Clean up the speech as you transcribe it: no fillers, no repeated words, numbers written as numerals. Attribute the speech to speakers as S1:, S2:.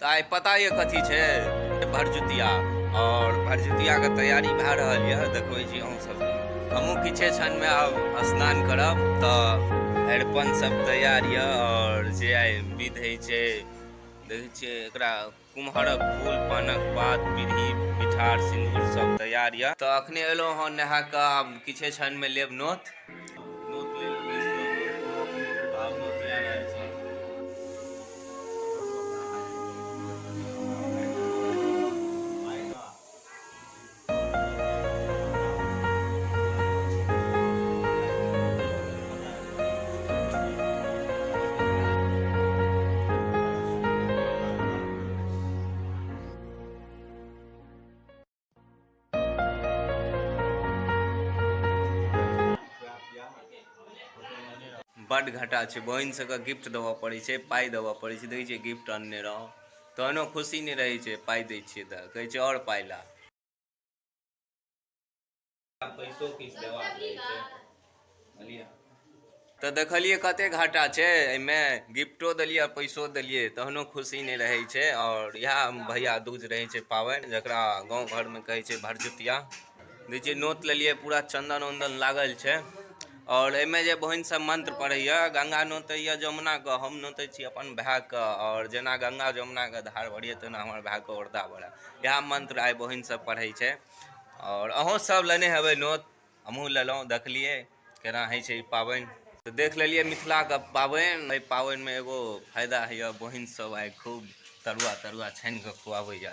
S1: तो आइ पता ये कथी छै भरदुतिया और भरदुतिया के तैयारी भए रहल यऽ। देखबै छी अहूँ सब, हमहूँ किछे क्षण में आब स्नान करब तऽ अरिपन सब तैयार यऽ। और जे आइ विध होइ छै देखै छियै एकरा कुम्हरक फूल, पानक पात, पीढ़ी, पिठार, सिन्दूर सब तैयार यऽ। तऽ अखने एलहुँ हँ नहा कऽ, आब किछे क्षण में लेब नोत। नोत ले ले बैस गेलहुँ, आब नोत लए रहल छी। बड घाटा छै, बहिन सबके गिफ्ट देबऽ पड़ै छै, पाइ देबऽ पड़ै छै। देखै छियै गिफ्ट अनने रहौं तहनो खुशी नहि रहै छै, पाइ दै छियै तऽ कहै छै और पाइ ला। पैसो किछु देबाक रहै छै, बुझलियै। तऽ देखलियै कते घाटा छै एहिमे, गिफ्टो देलियै पैसो देलियै तहनो खुशी नहि रहै छै। और इएह भैया दूज रहै छै पाबनि, जकरा गाँव घरमे कहै छै भरदुतिया। देखै छियै नोत लेलियै, पूरा चन्दन उन्दन लागल छै। और एहिमे जे बहिन सब मंत्र पढ़ैया, गंगा नोतैया जमुना के, हम नोतै छी अपन भाय के। और जेना गंगा जमुना के धार बढ़िया तेना हमर भाय के औरदा बढ़य, इएह मंत्र आइ बहिन सब पढ़ै छै। और अहूँ सब लेने हेबै नोत, हमहूँ लेलहुँ, देखलियै केना होइ छै ई पाबनि। तऽ देख लेलियै मिथिलाके पाबनि। एहि पाबनिमे एगो फायदा होइए, बहिन सब आइ खूब तरुआ तरुआ छानि कऽ खुआबैया।